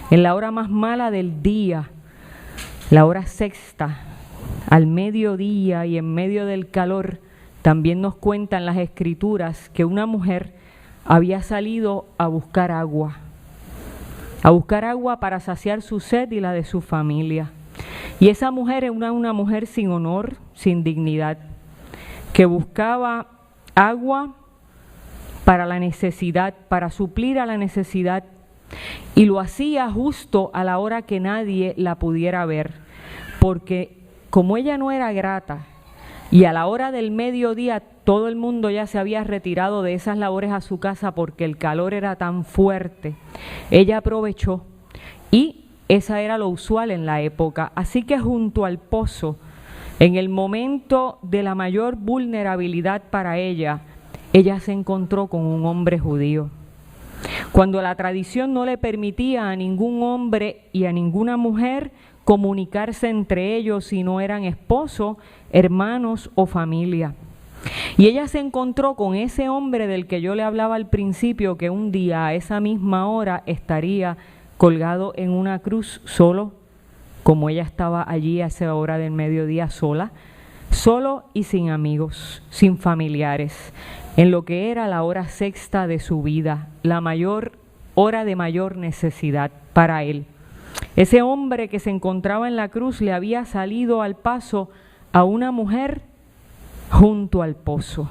en la hora más mala del día, la hora sexta, al mediodía y en medio del calor, también nos cuentan las Escrituras que una mujer había salido a buscar agua para saciar su sed y la de su familia. Y esa mujer era una mujer sin honor, sin dignidad, que buscaba agua para la necesidad, para suplir a la necesidad, y lo hacía justo a la hora que nadie la pudiera ver, porque como ella no era grata, y a la hora del mediodía todo el mundo ya se había retirado de esas labores a su casa porque el calor era tan fuerte, ella aprovechó, y esa era lo usual en la época. Así que junto al pozo, en el momento de la mayor vulnerabilidad para ella se encontró con un hombre judío. Cuando la tradición no le permitía a ningún hombre y a ninguna mujer comunicarse entre ellos si no eran esposos, hermanos o familia. Y ella se encontró con ese hombre del que yo le hablaba al principio, que un día a esa misma hora estaría colgado en una cruz solo, como ella estaba allí a esa hora del mediodía sola, solo y sin amigos, sin familiares, en lo que era la hora sexta de su vida, la mayor hora de mayor necesidad para él. Ese hombre que se encontraba en la cruz le había salido al paso a una mujer junto al pozo.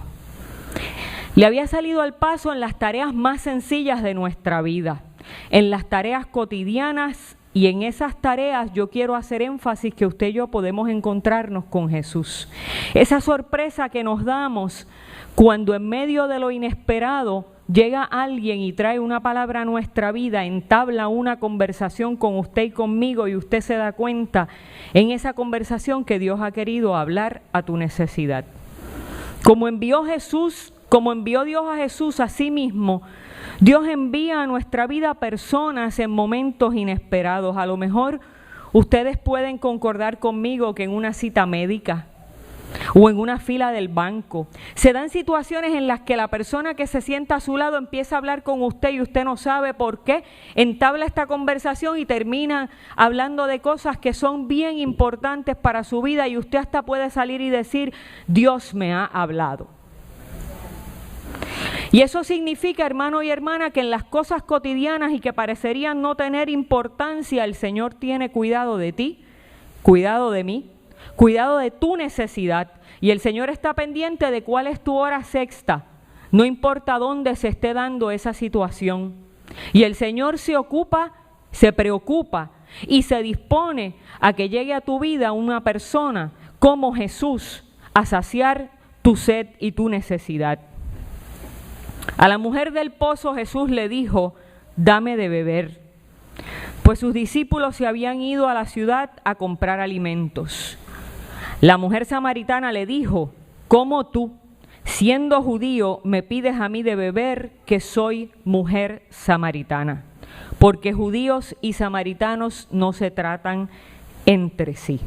Le había salido al paso en las tareas más sencillas de nuestra vida, en las tareas cotidianas, y en esas tareas yo quiero hacer énfasis que usted y yo podemos encontrarnos con Jesús. Esa sorpresa que nos damos cuando en medio de lo inesperado llega alguien y trae una palabra a nuestra vida, entabla una conversación con usted y conmigo, y usted se da cuenta en esa conversación que Dios ha querido hablar a tu necesidad. Como envió Dios a Jesús a sí mismo, Dios envía a nuestra vida personas en momentos inesperados. A lo mejor ustedes pueden concordar conmigo que en una cita médica o en una fila del banco se dan situaciones en las que la persona que se sienta a su lado empieza a hablar con usted y usted no sabe por qué, entabla esta conversación y termina hablando de cosas que son bien importantes para su vida, y usted hasta puede salir y decir: Dios me ha hablado. Y eso significa, hermano y hermana, que en las cosas cotidianas y que parecerían no tener importancia, el Señor tiene cuidado de ti, cuidado de mí, cuidado de tu necesidad. Y el Señor está pendiente de cuál es tu hora sexta, no importa dónde se esté dando esa situación. Y el Señor se ocupa, se preocupa y se dispone a que llegue a tu vida una persona como Jesús a saciar tu sed y tu necesidad. A la mujer del pozo Jesús le dijo: dame de beber, pues sus discípulos se habían ido a la ciudad a comprar alimentos. La mujer samaritana le dijo: ¿cómo tú, siendo judío, me pides a mí de beber, que soy mujer samaritana? Porque judíos y samaritanos no se tratan entre sí.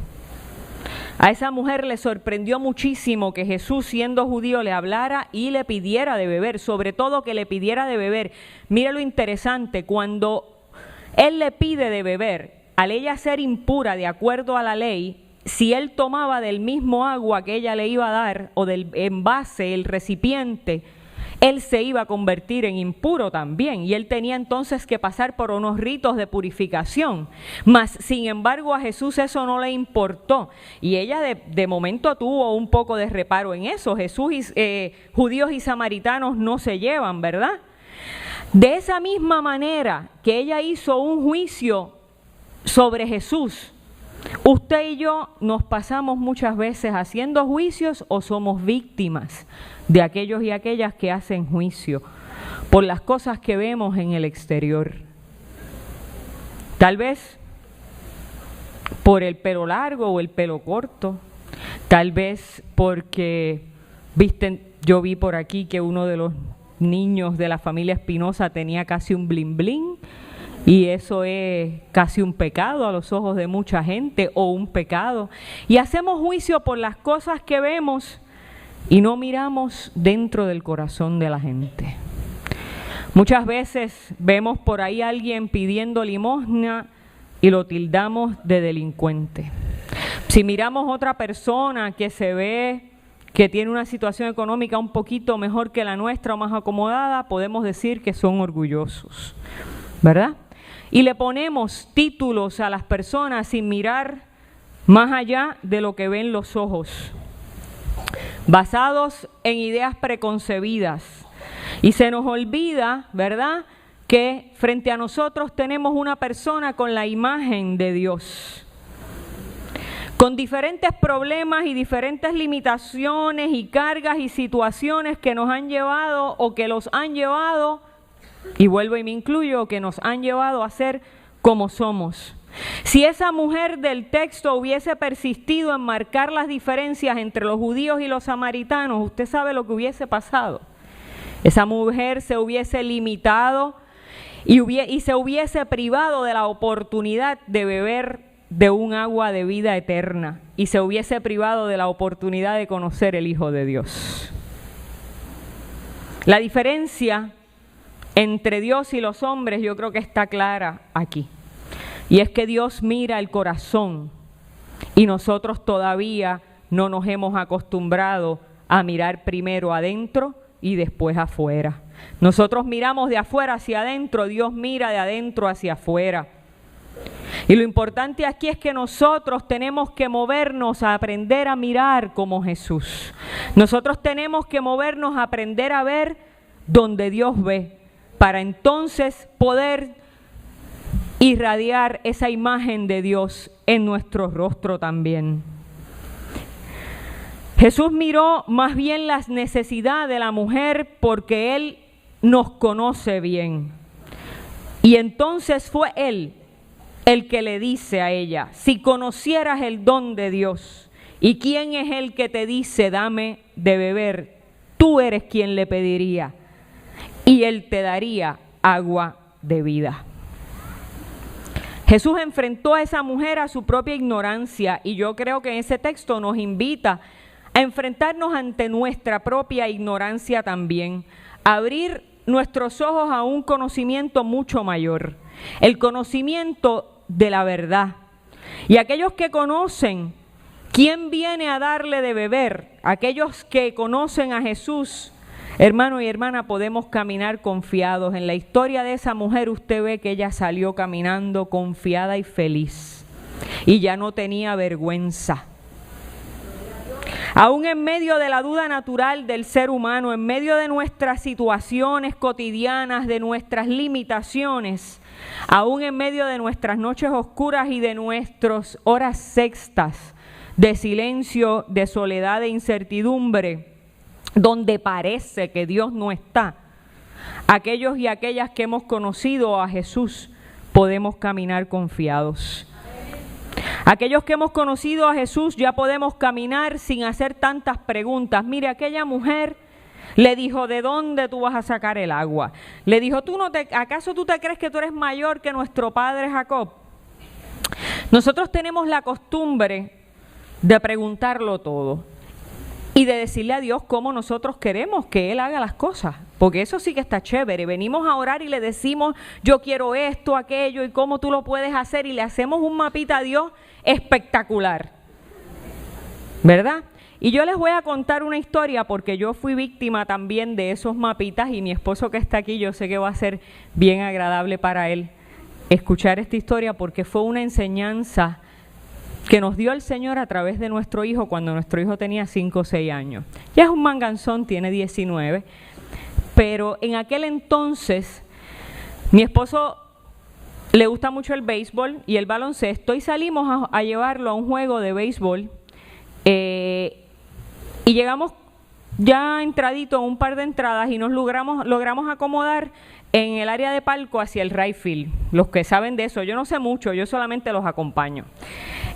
A esa mujer le sorprendió muchísimo que Jesús, siendo judío, le hablara y le pidiera de beber, sobre todo que le pidiera de beber. Mira lo interesante, cuando él le pide de beber, al ella ser impura de acuerdo a la ley, si él tomaba del mismo agua que ella le iba a dar, o del envase, el recipiente, él se iba a convertir en impuro también, y él tenía entonces que pasar por unos ritos de purificación. Mas, sin embargo, a Jesús eso no le importó, y ella de momento tuvo un poco de reparo en eso. Judíos y samaritanos no se llevan, ¿verdad? De esa misma manera que ella hizo un juicio sobre Jesús, usted y yo nos pasamos muchas veces haciendo juicios, o somos víctimas de aquellos y aquellas que hacen juicio por las cosas que vemos en el exterior. Tal vez por el pelo largo o el pelo corto, tal vez porque, yo vi por aquí que uno de los niños de la familia Espinosa tenía casi un blin blin, y eso es casi un pecado a los ojos de mucha gente, o un pecado. Y hacemos juicio por las cosas que vemos y no miramos dentro del corazón de la gente. Muchas veces vemos por ahí a alguien pidiendo limosna y lo tildamos de delincuente. Si miramos otra persona que se ve que tiene una situación económica un poquito mejor que la nuestra o más acomodada, podemos decir que son orgullosos, ¿verdad? Y le ponemos títulos a las personas sin mirar más allá de lo que ven los ojos, basados en ideas preconcebidas. Y se nos olvida, ¿verdad?, que frente a nosotros tenemos una persona con la imagen de Dios, con diferentes problemas y diferentes limitaciones y cargas y situaciones que nos han llevado o que los han llevado, y vuelvo y me incluyo, que nos han llevado a ser como somos. Si esa mujer del texto hubiese persistido en marcar las diferencias entre los judíos y los samaritanos, usted sabe lo que hubiese pasado. Esa mujer se hubiese limitado y se hubiese privado de la oportunidad de beber de un agua de vida eterna y se hubiese privado de la oportunidad de conocer el Hijo de Dios. La diferencia entre Dios y los hombres yo creo que está clara aquí. Y es que Dios mira el corazón y nosotros todavía no nos hemos acostumbrado a mirar primero adentro y después afuera. Nosotros miramos de afuera hacia adentro, Dios mira de adentro hacia afuera. Y lo importante aquí es que nosotros tenemos que movernos a aprender a mirar como Jesús. Nosotros tenemos que movernos a aprender a ver donde Dios ve, para entonces poder irradiar esa imagen de Dios en nuestro rostro también. Jesús miró más bien las necesidades de la mujer porque Él nos conoce bien. Y entonces fue Él el que le dice a ella, si conocieras el don de Dios, ¿y quién es el que te dice, dame de beber? Tú eres quien le pediría, y Él te daría agua de vida. Jesús enfrentó a esa mujer a su propia ignorancia, y yo creo que en ese texto nos invita a enfrentarnos ante nuestra propia ignorancia también, a abrir nuestros ojos a un conocimiento mucho mayor, el conocimiento de la verdad. Y aquellos que conocen quién viene a darle de beber, aquellos que conocen a Jesús, hermano y hermana, podemos caminar confiados. En la historia de esa mujer usted ve que ella salió caminando confiada y feliz y ya no tenía vergüenza. Aún en medio de la duda natural del ser humano, en medio de nuestras situaciones cotidianas, de nuestras limitaciones, aún en medio de nuestras noches oscuras y de nuestras horas sextas de silencio, de soledad e incertidumbre, donde parece que Dios no está, aquellos y aquellas que hemos conocido a Jesús podemos caminar confiados. Aquellos que hemos conocido a Jesús ya podemos caminar sin hacer tantas preguntas. Mire, aquella mujer le dijo, ¿de dónde tú vas a sacar el agua? Le dijo, ¿acaso tú te crees que tú eres mayor que nuestro padre Jacob? Nosotros tenemos la costumbre de preguntarlo todo y de decirle a Dios cómo nosotros queremos que Él haga las cosas, porque eso sí que está chévere. Venimos a orar y le decimos, yo quiero esto, aquello, y cómo tú lo puedes hacer, y le hacemos un mapita a Dios espectacular, ¿verdad? Y yo les voy a contar una historia porque yo fui víctima también de esos mapitas, y mi esposo que está aquí, yo sé que va a ser bien agradable para él escuchar esta historia porque fue una enseñanza que nos dio el Señor a través de nuestro hijo cuando nuestro hijo tenía 5 o 6 años. Ya es un manganzón, tiene 19, pero en aquel entonces mi esposo le gusta mucho el béisbol y el baloncesto, y salimos a llevarlo a un juego de béisbol, y llegamos ya entradito, un par de entradas, y nos logramos acomodar en el área de palco hacia el right field. Los que saben de eso, yo no sé mucho, yo solamente los acompaño.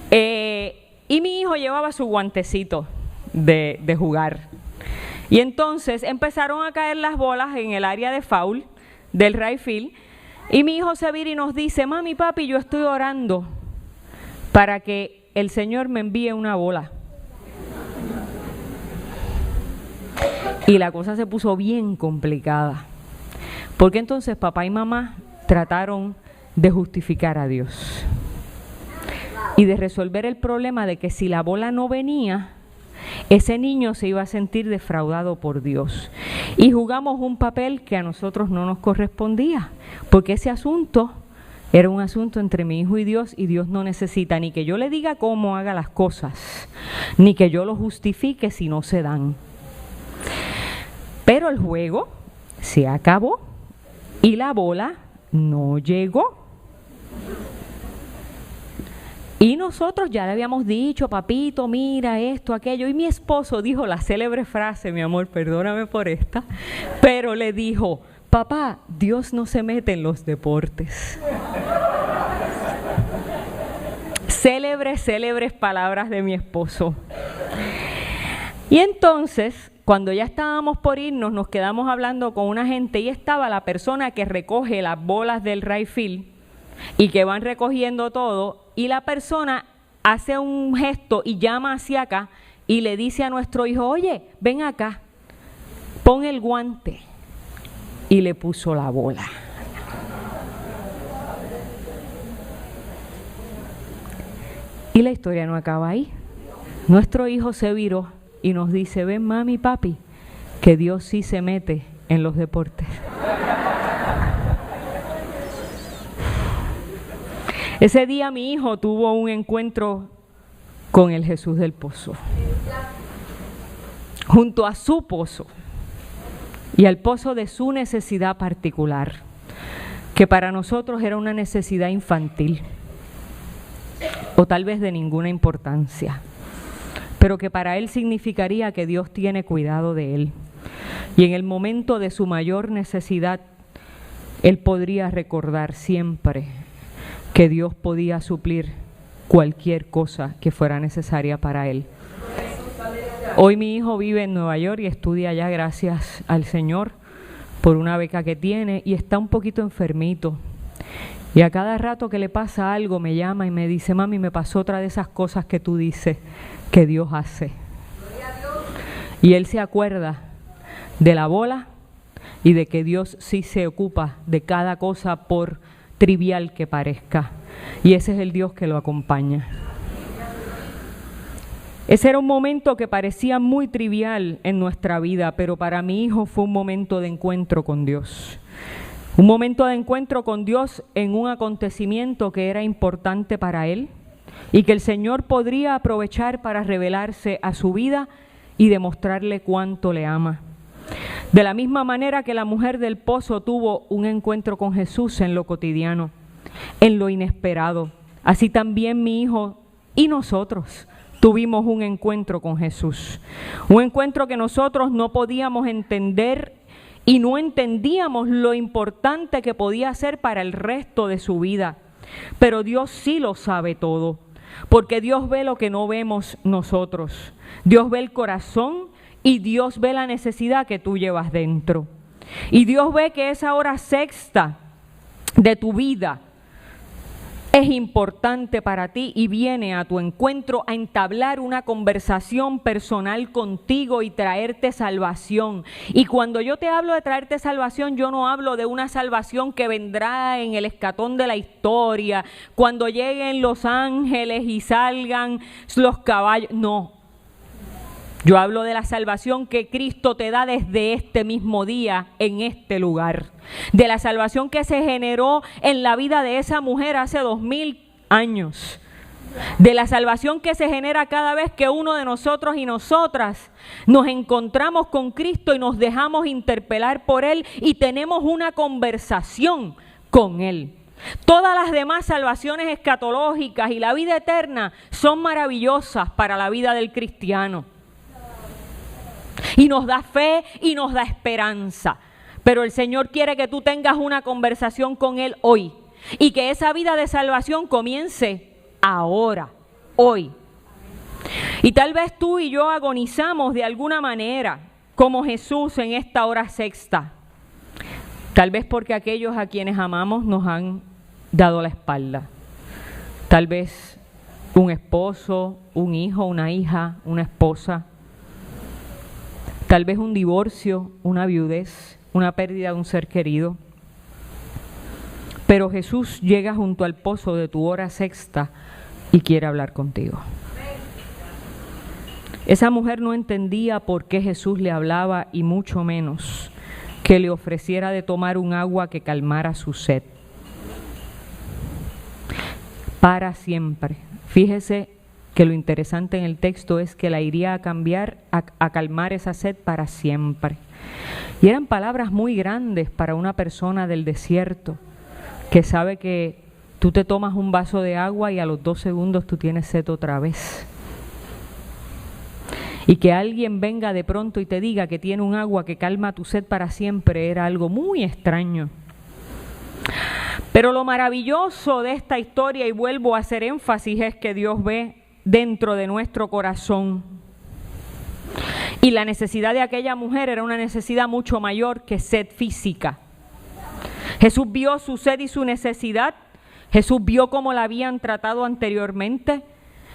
Y mi hijo llevaba su guantecito de jugar. Y entonces empezaron a caer las bolas en el área de foul del right field. Y mi hijo se vira y nos dice, mami, papi, yo estoy orando para que el Señor me envíe una bola. Y la cosa se puso bien complicada, Porque entonces papá y mamá trataron de justificar a Dios y de resolver el problema de que si la bola no venía, ese niño se iba a sentir defraudado por Dios. Y jugamos un papel que a nosotros no nos correspondía, porque ese asunto era un asunto entre mi hijo y Dios no necesita ni que yo le diga cómo haga las cosas, ni que yo lo justifique si no se dan. Pero el juego se acabó y la bola no llegó. Y nosotros ya le habíamos dicho, papito, mira esto, aquello. Y mi esposo dijo la célebre frase, mi amor, perdóname por esta, pero le dijo, papá, Dios no se mete en los deportes. Célebres palabras de mi esposo. Y entonces, cuando ya estábamos por irnos, nos quedamos hablando con una gente y estaba la persona que recoge las bolas del right field y que van recogiendo todo, y la persona hace un gesto y llama hacia acá y le dice a nuestro hijo, oye, ven acá, pon el guante, y le puso la bola. Y la historia no acaba ahí. Nuestro hijo se viró y nos dice, ven mami, papi, que Dios sí se mete en los deportes. Ese día mi hijo tuvo un encuentro con el Jesús del Pozo, junto a su pozo y al pozo de su necesidad particular, que para nosotros era una necesidad infantil o tal vez de ninguna importancia, pero que para él significaría que Dios tiene cuidado de él. Y en el momento de su mayor necesidad, él podría recordar siempre que Dios podía suplir cualquier cosa que fuera necesaria para él. Hoy mi hijo vive en Nueva York y estudia allá, gracias al Señor, por una beca que tiene, y está un poquito enfermito. Y a cada rato que le pasa algo me llama y me dice, mami, me pasó otra de esas cosas que tú dices que Dios hace. Y él se acuerda de la bola y de que Dios sí se ocupa de cada cosa por trivial que parezca, y ese es el Dios que lo acompaña. Ese era un momento que parecía muy trivial en nuestra vida, pero para mi hijo fue un momento de encuentro con Dios. Un momento de encuentro con Dios en un acontecimiento que era importante para él y que el Señor podría aprovechar para revelarse a su vida y demostrarle cuánto le ama. De la misma manera que la mujer del pozo tuvo un encuentro con Jesús en lo cotidiano, en lo inesperado, así también mi hijo y nosotros tuvimos un encuentro con Jesús. Un encuentro que nosotros no podíamos entender y no entendíamos lo importante que podía ser para el resto de su vida. Pero Dios sí lo sabe todo, porque Dios ve lo que no vemos nosotros. Dios ve el corazón y Dios ve la necesidad que tú llevas dentro. Y Dios ve que esa hora sexta de tu vida es importante para ti y viene a tu encuentro a entablar una conversación personal contigo y traerte salvación. Y cuando yo te hablo de traerte salvación, yo no hablo de una salvación que vendrá en el escatón de la historia, cuando lleguen los ángeles y salgan los caballos. No. Yo hablo de la salvación que Cristo te da desde este mismo día, en este lugar. De la salvación que se generó en la vida de esa mujer hace 2000 años. De la salvación que se genera cada vez que uno de nosotros y nosotras nos encontramos con Cristo y nos dejamos interpelar por Él y tenemos una conversación con Él. Todas las demás salvaciones escatológicas y la vida eterna son maravillosas para la vida del cristiano. Y nos da fe y nos da esperanza. Pero el Señor quiere que tú tengas una conversación con Él hoy. Y que esa vida de salvación comience ahora, hoy. Y tal vez tú y yo agonizamos de alguna manera, como Jesús en esta hora sexta. Tal vez porque aquellos a quienes amamos nos han dado la espalda. Tal vez un esposo, un hijo, una hija, una esposa. Tal vez un divorcio, una viudez, una pérdida de un ser querido. Pero Jesús llega junto al pozo de tu hora sexta y quiere hablar contigo. Esa mujer no entendía por qué Jesús le hablaba y mucho menos que le ofreciera de tomar un agua que calmara su sed. Para siempre. Fíjese que lo interesante en el texto es que la iría a cambiar, a calmar esa sed para siempre. Y eran palabras muy grandes para una persona del desierto, que sabe que tú te tomas un vaso de agua y a los 2 segundos tú tienes sed otra vez. Y que alguien venga de pronto y te diga que tiene un agua que calma tu sed para siempre era algo muy extraño. Pero lo maravilloso de esta historia, y vuelvo a hacer énfasis, es que Dios ve dentro de nuestro corazón. Y la necesidad de aquella mujer era una necesidad mucho mayor que sed física. Jesús vio su sed y su necesidad. Jesús vio cómo la habían tratado anteriormente.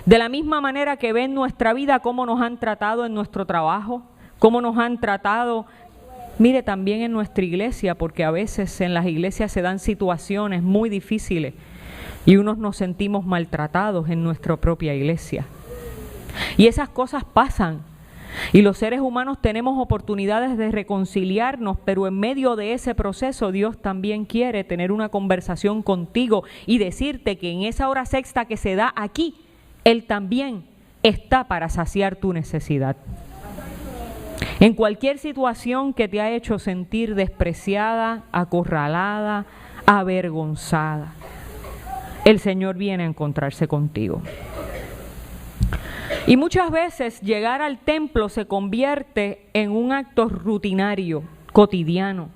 De la misma manera que ve en nuestra vida cómo nos han tratado en nuestro trabajo, cómo nos han tratado, mire, también en nuestra iglesia, porque a veces en las iglesias se dan situaciones muy difíciles y unos nos sentimos maltratados en nuestra propia iglesia. Y esas cosas pasan. Y los seres humanos tenemos oportunidades de reconciliarnos, pero en medio de ese proceso Dios también quiere tener una conversación contigo y decirte que en esa hora sexta que se da aquí, Él también está para saciar tu necesidad. En cualquier situación que te ha hecho sentir despreciada, acorralada, avergonzada, el Señor viene a encontrarse contigo. Y muchas veces llegar al templo se convierte en un acto rutinario, cotidiano.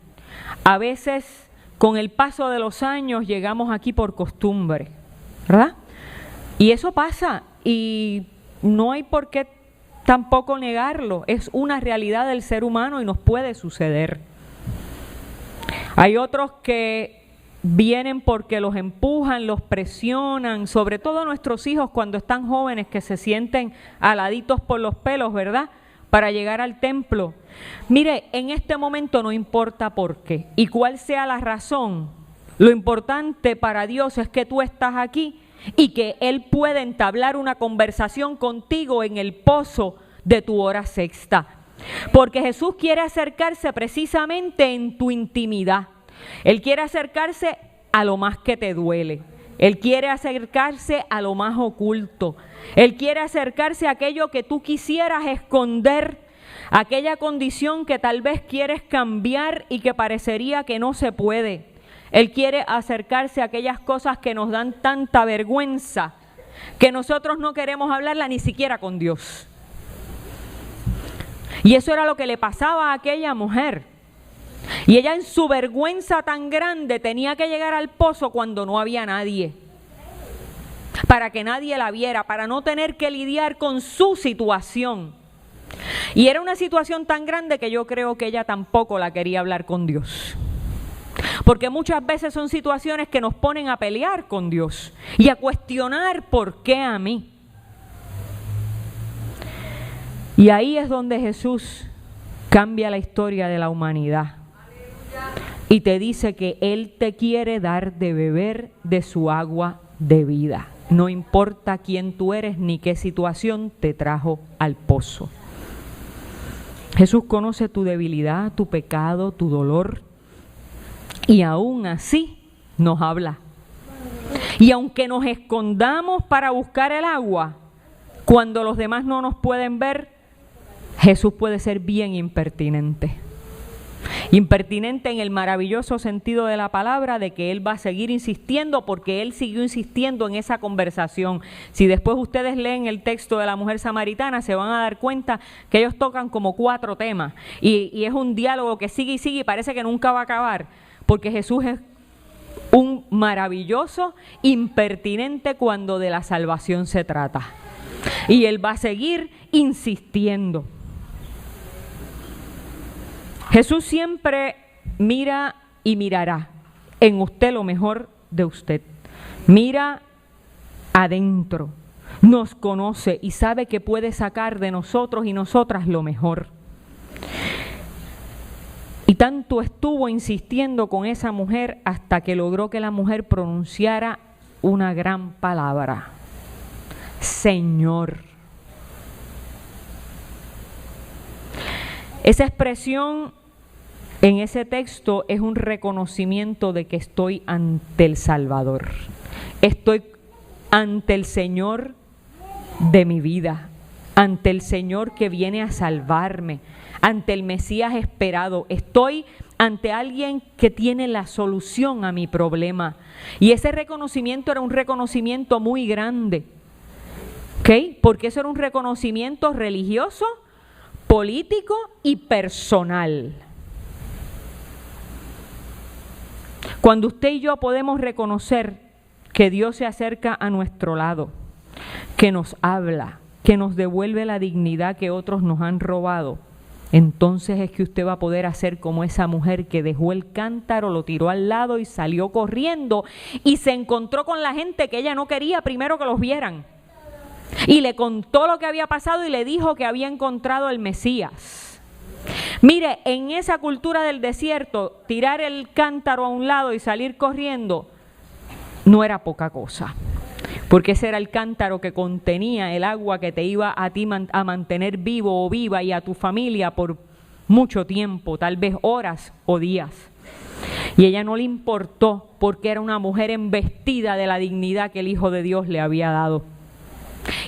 A veces, con el paso de los años, llegamos aquí por costumbre, ¿verdad? Y eso pasa y no hay por qué tampoco negarlo. Es una realidad del ser humano y nos puede suceder. Hay otros que vienen porque los empujan, los presionan, sobre todo nuestros hijos cuando están jóvenes que se sienten aladitos por los pelos, ¿verdad? Para llegar al templo. Mire, en este momento no importa por qué y cuál sea la razón. Lo importante para Dios es que tú estás aquí y que Él puede entablar una conversación contigo en el pozo de tu hora sexta. Porque Jesús quiere acercarse precisamente en tu intimidad. Él quiere acercarse a lo más que te duele. Él quiere acercarse a lo más oculto. Él quiere acercarse a aquello que tú quisieras esconder, aquella condición que tal vez quieres cambiar y que parecería que no se puede. Él quiere acercarse a aquellas cosas que nos dan tanta vergüenza que nosotros no queremos hablarla ni siquiera con Dios. Y eso era lo que le pasaba a aquella mujer. Y ella en su vergüenza tan grande tenía que llegar al pozo cuando no había nadie, para que nadie la viera, para no tener que lidiar con su situación. Y era una situación tan grande que yo creo que ella tampoco la quería hablar con Dios. Porque muchas veces son situaciones que nos ponen a pelear con Dios y a cuestionar por qué a mí. Y ahí es donde Jesús cambia la historia de la humanidad y te dice que Él te quiere dar de beber de su agua de vida. No importa quién tú eres ni qué situación te trajo al pozo. Jesús conoce tu debilidad, tu pecado, tu dolor, y aún así nos habla. Y aunque nos escondamos para buscar el agua, cuando los demás no nos pueden ver, Jesús puede ser bien impertinente. Impertinente en el maravilloso sentido de la palabra, de que Él va a seguir insistiendo, porque Él siguió insistiendo en esa conversación. Si después ustedes leen el texto de la mujer samaritana, se van a dar cuenta que ellos tocan como 4 temas. Y es un diálogo que sigue y sigue y parece que nunca va a acabar, porque Jesús es un maravilloso impertinente cuando de la salvación se trata. Y Él va a seguir insistiendo. Jesús siempre mira y mirará en usted lo mejor de usted. Mira adentro, nos conoce y sabe que puede sacar de nosotros y nosotras lo mejor. Y Y tanto estuvo insistiendo con esa mujer hasta que logró que la mujer pronunciara una gran palabra: Señor. Esa expresión en ese texto es un reconocimiento de que estoy ante el Salvador. Estoy ante el Señor de mi vida, ante el Señor que viene a salvarme, ante el Mesías esperado. Estoy ante alguien que tiene la solución a mi problema. Y ese reconocimiento era un reconocimiento muy grande, ¿ok? Porque eso era un reconocimiento religioso, político y personal. Cuando usted y yo podemos reconocer que Dios se acerca a nuestro lado, que nos habla, que nos devuelve la dignidad que otros nos han robado, entonces es que usted va a poder hacer como esa mujer que dejó el cántaro, lo tiró al lado y salió corriendo y se encontró con la gente que ella no quería primero que los vieran. Y le contó lo que había pasado y le dijo que había encontrado el Mesías. Mire, en esa cultura del desierto, tirar el cántaro a un lado y salir corriendo no era poca cosa. Porque ese era el cántaro que contenía el agua que te iba a ti a mantener vivo o viva y a tu familia por mucho tiempo, tal vez horas o días. Y ella no le importó porque era una mujer embestida de la dignidad que el Hijo de Dios le había dado.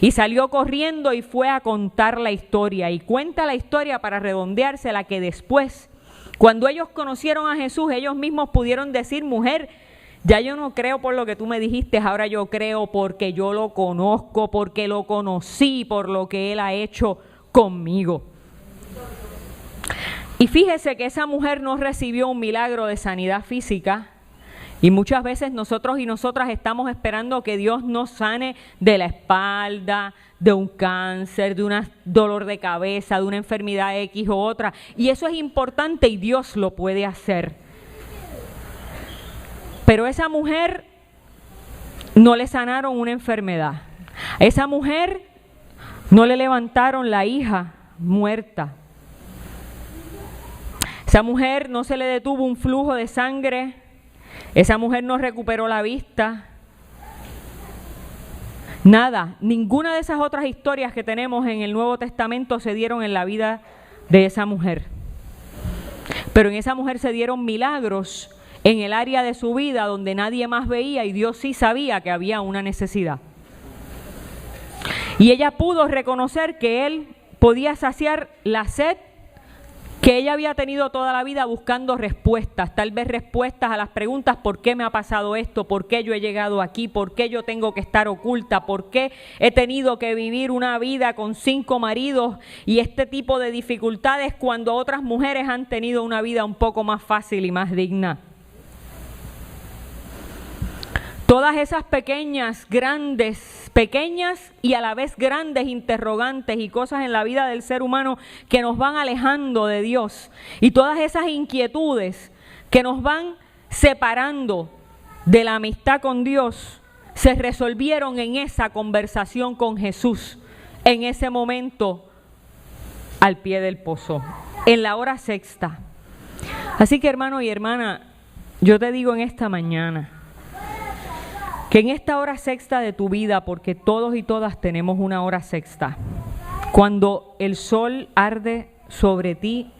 Y salió corriendo y fue a contar la historia. Y cuenta la historia para redondeársela que después, cuando ellos conocieron a Jesús, ellos mismos pudieron decir: mujer, ya yo no creo por lo que tú me dijiste, ahora yo creo porque yo lo conozco, porque lo conocí, por lo que Él ha hecho conmigo. Y fíjese que esa mujer no recibió un milagro de sanidad física. Y muchas veces nosotros y nosotras estamos esperando que Dios nos sane de la espalda, de un cáncer, de un dolor de cabeza, de una enfermedad X o otra. Y eso es importante y Dios lo puede hacer. Pero esa mujer no le sanaron una enfermedad. A esa mujer no le levantaron la hija muerta. Esa mujer no se le detuvo un flujo de sangre. Esa mujer no recuperó la vista. Nada, ninguna de esas otras historias que tenemos en el Nuevo Testamento se dieron en la vida de esa mujer. Pero en esa mujer se dieron milagros en el área de su vida donde nadie más veía y Dios sí sabía que había una necesidad. Y ella pudo reconocer que Él podía saciar la sed que ella había tenido toda la vida buscando respuestas, tal vez respuestas a las preguntas: ¿por qué me ha pasado esto? ¿Por qué yo he llegado aquí? ¿Por qué yo tengo que estar oculta? ¿Por qué he tenido que vivir una vida con 5 maridos y este tipo de dificultades cuando otras mujeres han tenido una vida un poco más fácil y más digna? Todas esas pequeñas y a la vez grandes interrogantes y cosas en la vida del ser humano que nos van alejando de Dios, y todas esas inquietudes que nos van separando de la amistad con Dios, se resolvieron en esa conversación con Jesús, en ese momento al pie del pozo, en la hora sexta. Así que, hermano y hermana, yo te digo en esta mañana que en esta hora sexta de tu vida, porque todos y todas tenemos una hora sexta, cuando el sol arde sobre ti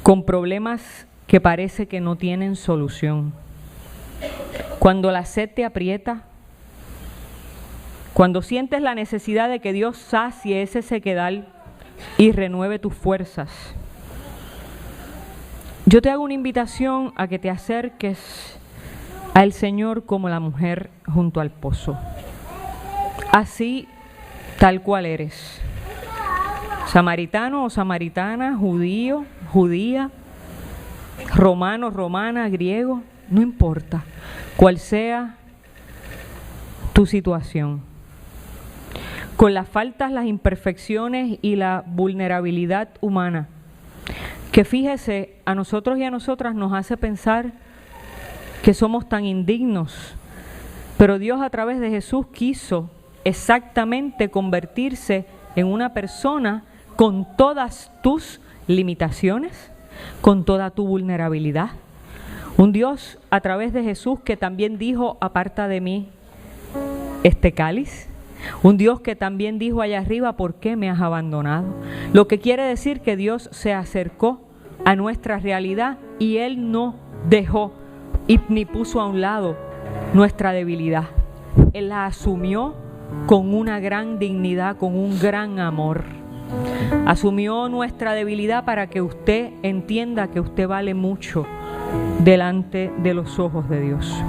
con problemas que parece que no tienen solución, cuando la sed te aprieta, cuando sientes la necesidad de que Dios sacie ese sequedal y renueve tus fuerzas, yo te hago una invitación a que te acerques al Señor como la mujer junto al pozo, así tal cual eres, samaritano o samaritana, judío, judía, romano, romana, griego, no importa cuál sea tu situación, con las faltas, las imperfecciones y la vulnerabilidad humana, que fíjese, a nosotros y a nosotras nos hace pensar que somos tan indignos, pero Dios a través de Jesús quiso exactamente convertirse en una persona con todas tus limitaciones, con toda tu vulnerabilidad. Un Dios a través de Jesús que también dijo, aparta de mí este cáliz. Un Dios que también dijo allá arriba, ¿por qué me has abandonado? Lo que quiere decir que Dios se acercó a nuestra realidad y Él no dejó ni puso a un lado nuestra debilidad. Él la asumió con una gran dignidad, con un gran amor. Asumió nuestra debilidad para que usted entienda que usted vale mucho delante de los ojos de Dios.